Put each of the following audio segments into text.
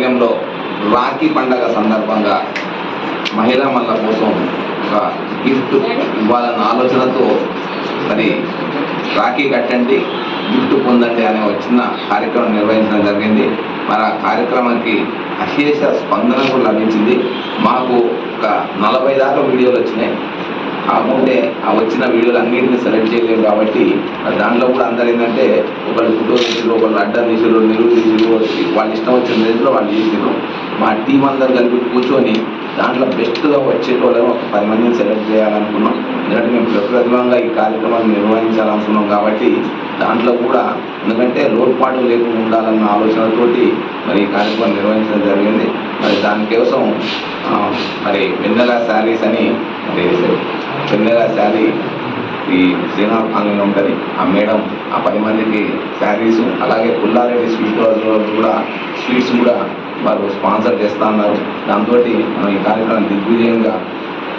ఆధ్వర్యంలో రాఖీ పండగ సందర్భంగా మహిళా మనుల కోసం ఒక గిఫ్ట్ ఇవ్వాలన్న ఆలోచనతో మరి రాఖీ కట్టండి గిఫ్ట్ పొందండి అనే చిన్న కార్యక్రమం నిర్వహించడం జరిగింది. మరి ఆ కార్యక్రమానికి అశేష స్పందన కూడా లభించింది. మాకు ఒక 40 దాకా వీడియోలు వచ్చినాయి. కాకుంటే ఆ వచ్చిన వీడియోలు అన్నింటినీ సెలెక్ట్ చేయలేము కాబట్టి దాంట్లో కూడా అందరు ఏంటంటే ఒకళ్ళు ఫోటో తీసారు, ఒకళ్ళు అడ్డం తీసారు, నిలువు తీసారు, వాళ్ళు ఇష్టం వచ్చిన రేంజ్లో వాళ్ళు చేసారు. మా టీం అందరు కలిపి కూర్చొని దాంట్లో బెస్ట్గా వచ్చేటోళ్ళని ఒక 10 మందిని సెలెక్ట్ చేయాలనుకున్నాం. ఎందుకంటే మేము ప్రతిభంగా ఈ కార్యక్రమాన్ని నిర్వహించాలనుకున్నాం కాబట్టి దాంట్లో కూడా ఎందుకంటే లోటుపాటు లేకుండా ఉండాలన్న ఆలోచనతోటి మరి ఈ కార్యక్రమం నిర్వహించడం జరిగింది. మరి దానికోసం మరి వెన్నెల శారీస్ అని మరి వెన్నెల శారీ ఈ శ్రీనాథ్ కాలనీలో ఉంటుంది. ఆ మేడం ఆ 10 మందికి శారీస్, అలాగే పుల్లారెడ్డి స్వీట్ హౌస్ కూడా స్వీట్స్ కూడా వారు స్పాన్సర్ చేస్తూ ఉన్నారు. దాంతో మనం ఈ కార్యక్రమం దిగ్విజయంగా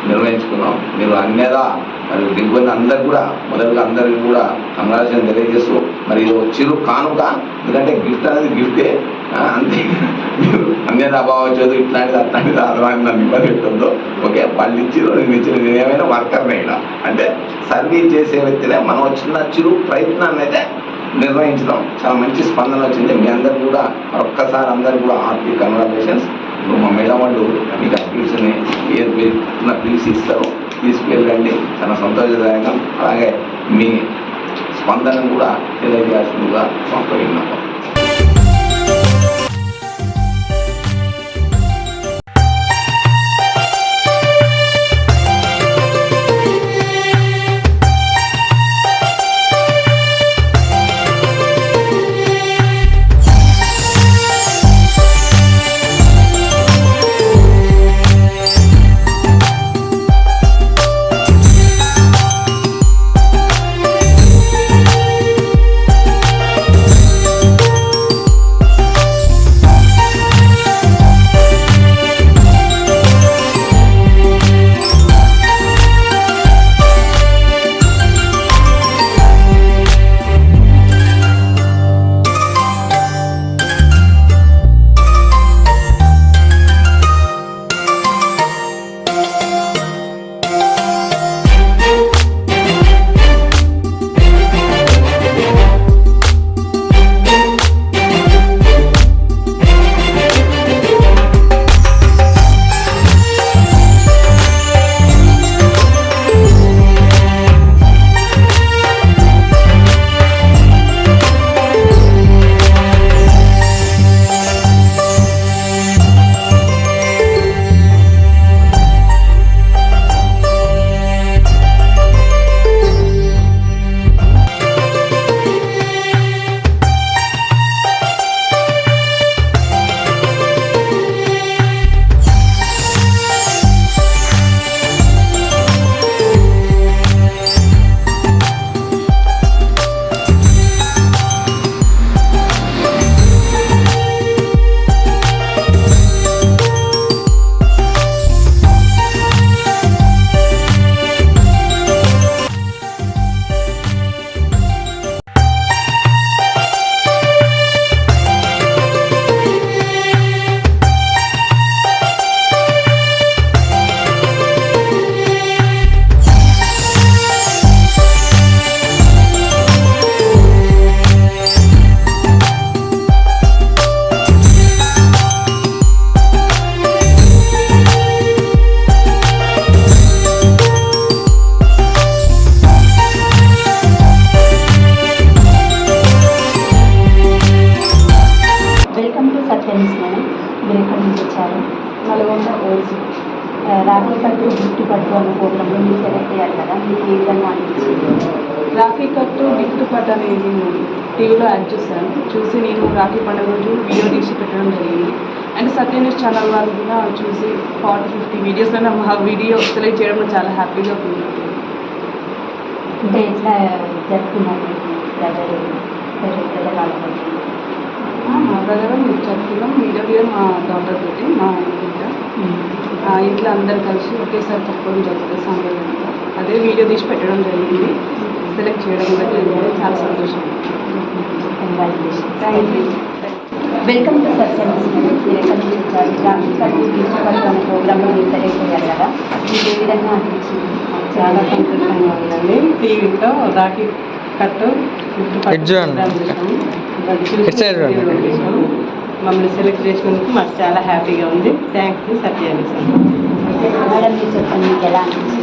నిర్వహించుకున్నాం. మీరు అన్నేదా మరి దిగ్గుబడి అందరు కూడా మొదలుగా అందరికీ కూడా కంగ్రాచులేషన్ తెలియజేస్తూ మరి ఇది చిరు కానుక, ఎందుకంటే గిఫ్ట్ అనేది గిఫ్టే, అంతే అన్నేదా అవ్వచ్చు ఇట్లాంటిది అట్లాంటిది అర్థమైంది నన్ను ఇబ్బంది పెట్టద్దు. ఓకే, వాళ్ళు ఇచ్చిరు, నేను ఇచ్చిన నేనేమైనా వర్కర్నే ఇలా అంటే సర్వీస్ చేసే వ్యక్తినే మనం చిన్న చిరు ప్రయత్నాన్ని అయితే నిర్వహించడం చాలా మంచి స్పందన వచ్చింది. మీ అందరు కూడా ఒక్కసారి అందరు కూడా హార్టీ కంగ్రాచులేషన్స్. ఇప్పుడు మా మేడం వాళ్ళు మీకు ఆ గిఫ్ట్స్ని పిలిచి ఇస్తారు, తీసుకెళ్ళండి. చాలా సంతోషదాయకం. అలాగే మీ స్పందనను కూడా తెలియజేస్తుందిగా మాకు విన్నపం. రాఖీ కట్టు గిఫ్ట్ పట్టు అన్న ప్రోగ్రాంలో మీరు సెలెక్ట్ అయ్యారు కదా, మీకు ఏ విధంగా అనిపించింది? రాఖీ కట్టు గిఫ్ట్ పట్టు అనేది టీవీలో యాడ్ చూసి నేను రాఖీ పండుగ రోజు వీడియో తీసి పెట్టడం జరిగింది. అండ్ సత్యన్యూస్ ఛానల్ వాళ్ళు కూడా చూసి 40-50 వీడియోస్లో మా వీడియో సెలెక్ట్ చేయడం చాలా హ్యాపీగా ఉంది. అంటే ఎట్లా జరుపుకున్నారు మా బ్రదర్ మీరు జరుపుకున్నాం వీడియో మా డాటర్ తోటి మా ఇంట్లో అందరు కలిసి ఒకేసారి చెప్పుకోవడం జరుగుతుంది సాంప్రదాయంగా. అదే వీడియో తీసి పెట్టడం జరిగింది, సెలెక్ట్ చేయడం కూడా జరిగింది. చాలా సంతోషం. కంగ్రాచులేషన్. Welcome to satsang. మీరు ఎక్కడి నుంచి వచ్చారు? రాఖీ కట్టు గిఫ్ట్ కట్టు అనే ప్రోగ్రాంలో మీరు సెలెక్ట్ అయ్యారు కదా, మీకు ఏ విధంగా అనిపించింది? చాలా సంతోషంగా ఉందండి. టీవీలో రాఖీ కట్టు గిఫ్ట్ ఇటు చూడండి. ఇటు సైడ్ చూడండి. మమ్మల్ని సెలెక్ట్ చేసినందుకు మాకు చాలా హ్యాపీగా ఉంది. థ్యాంక్స్ సత్యాన్ని సార్. మేడం మీరు చెప్పండి, మీకు ఎలా అనిపించింది?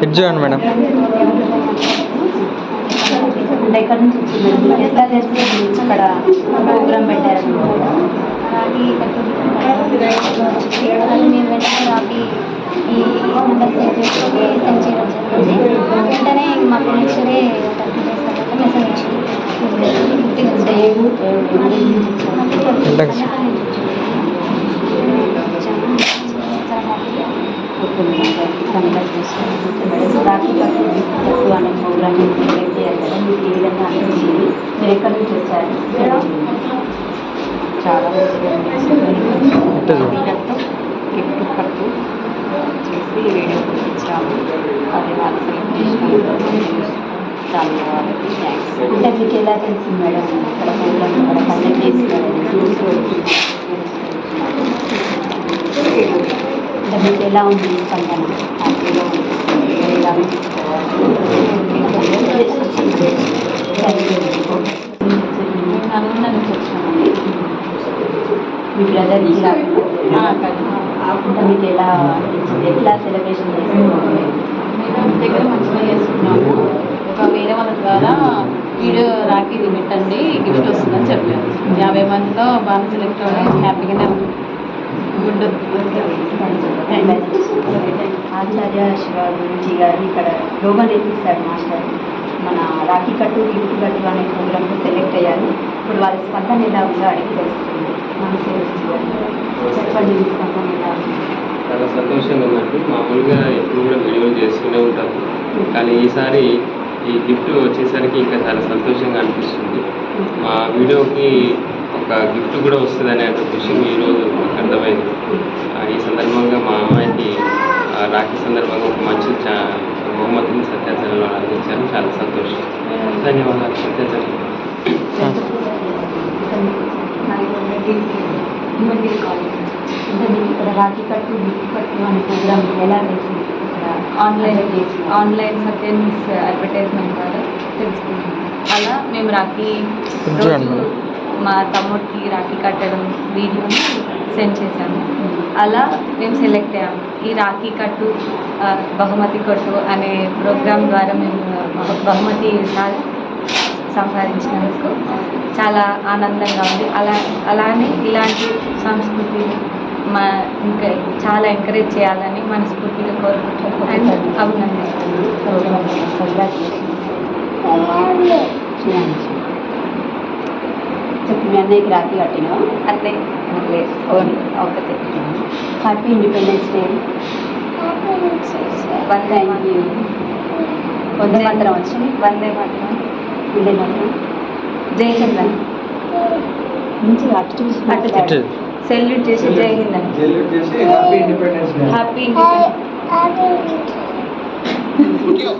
ఇటు చూడండి మేడం. అంటే ఎక్కడి నుంచి వచ్చింది? మీకు ఎట్లా తెలిసి ఇక్కడ ప్రోగ్రామ్ పెట్టారు? రాఖీ అది మేము వెంటనే రాఖీ ఈ నెంబర్ సెండ్ చేసుకొని సెండ్ చేయడం జరిగింది. వెంటనే మాకు నెక్స్ట్డే మెసేజ్ వచ్చింది. రాఖీ కట్టు గిఫ్ట్ కట్టు అనే ప్రోగ్రామ్ సెలెక్ట్ అయ్యారు కదా, మీకు ఏ విధంగా అనిపించింది? మీరు ఎక్కడి నుంచి వచ్చారు? చాలా రాఖీ కట్టు గిఫ్ట్ కట్టు చేసి వీడియో ఇచ్చాము. అది వాళ్ళు సెలెక్ట్ చేసినందుకు చాలా థ్యాంక్స్. అంటే మీకు ఎలా తెలిసింది మేడం ఇక్కడ ప్రోగ్రామ్ ఇక్కడ కండక్ట్ చేస్తున్నారు? అంటే మీకు ఎలా ఉంది స్పందన? హ్యాపీగా ఉంది? ఎలా నల్గొండ నుంచి వచ్చినామండి. మీ బ్రదర్కి కదా మీకు ఎలా అనిపించింది? ఎట్లా సెలబ్రేషన్ చేసుకున్నారు? మేము దగ్గర మంచిగా చేసుకున్నాము. ఒక వేరే వాళ్ళ ద్వారా వీడియో రాఖీది పెట్టండి గిఫ్ట్ వస్తుందని చెప్పారు. 50 మందిలో బాగా సెలెక్ట్ అవ్వడం హ్యాపీగానే ఉంది. గుడ్. ఆచార్య శివ గురించి గారు ఇక్కడ ప్రోగ్రామ్ నేర్పిస్తారు మాస్టర్. మన రాఖీ కట్టు గిఫ్ట్ కట్టు అనే ప్రోగ్రామ్లో సెలెక్ట్ అయ్యారు. ఇప్పుడు వాళ్ళ స్పందన ఎలా ఉందో అడిగి తెలుస్తుంది. చెప్పండి, మీ స్పందన ఎలా ఉంది? చాలా సంతోషంగా ఉందండి. మామూలుగా ఎప్పుడు కూడా వీడియోలు చేస్తూనే ఉంటాము, కానీ ఈసారి ఈ గిఫ్ట్ వచ్చేసరికి ఇంకా చాలా సంతోషంగా అనిపిస్తుంది. మా వీడియోకి ఒక గిఫ్ట్ కూడా వస్తుంది అనే విషయం ఈరోజు నాకు అర్థమైంది. ఈ సందర్భంగా మా అమ్మాయికి రాఖీ సందర్భంగా ఒక మంచి బహుమతిని సత్యాచరణలో అందించాను. చాలా సంతోషం. ధన్యవాదాలు సత్యాచరణ. అంటే మీకు ఇక్కడ రాఖీ కట్టు గిఫ్ట్ కట్టు అనే ప్రోగ్రామ్ ఎలా వేసింది? ఇక్కడ ఆన్లైన్ సత్యన్యూస్ అడ్వర్టైజ్మెంట్ ద్వారా తెలుసుకున్నాం. అలా మేము రాఖీ రోజు మా తమ్ముడికి రాఖీ కట్టడం వీడియోని సెండ్ చేశాము. అలా మేము సెలెక్ట్ అయ్యాము. ఈ రాఖీ కట్టు బహుమతి కట్టు అనే ప్రోగ్రాం ద్వారా మేము బహుమతి సంపాదించినందుకు చాలా ఆనందంగా ఉంది. అలానే ఇలాంటి సంస్కృతి ఇంకా చాలా ఎంకరేజ్ చేయాలని మనస్ఫూర్తిగా కోరుకుంటున్నాను అండ్ అభినందిస్తున్నాను. చెప్పు, మీ అన్నయ్యకి రాఖీ కట్టినా? అట్లే ఒకటే. Happy Independence Day. Thank you. వందే మాత్రం వచ్చింది. వందే మాత్రం. వందే మాత్రం. జై హింద్ అని మంచిగా అటు చూసి సెల్యూట్ చేసి జై హింద్ అని హ్యాపీ ఇండిపెండెన్స్.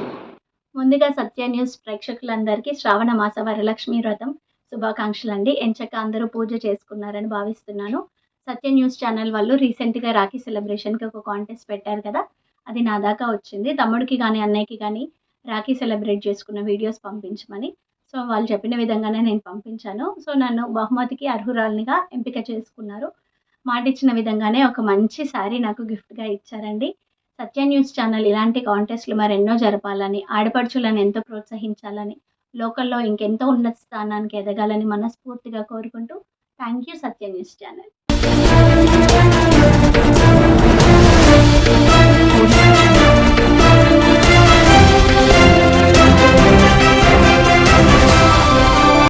ముందుగా సత్య న్యూస్ ప్రేక్షకులందరికీ శ్రావణ మాస వరలక్ష్మి వ్రతం శుభాకాంక్షలు అండి. ఎంచక్క అందరూ పూజ చేసుకున్నారని భావిస్తున్నాను. సత్య న్యూస్ ఛానల్ వాళ్ళు రీసెంట్గా రాఖీ సెలబ్రేషన్కి ఒక కాంటెస్ట్ పెట్టారు కదా, అది నా దాకా వచ్చింది. తమ్ముడికి కానీ అన్నయ్యకి కానీ రాఖీ సెలబ్రేట్ చేసుకున్న వీడియోస్ పంపించమని. సో వాళ్ళు చెప్పిన విధంగానే నేను పంపించాను. సో నన్ను బహుమతికి అర్హురాలినిగా ఎంపిక చేసుకున్నారు. మాట ఇచ్చిన విధంగానే ఒక మంచి శారీ నాకు గిఫ్ట్గా ఇచ్చారండి. సత్య న్యూస్ ఛానల్ ఇలాంటి కాంటెస్ట్లు మరెన్నో జరపాలని, ఆడపడుచులను ఎంతో ప్రోత్సహించాలని, లోకల్లో ఇంకెంతో ఉన్నత స్థానానికి ఎదగాలని మనస్ఫూర్తిగా కోరుకుంటూ thank you Satya news channel.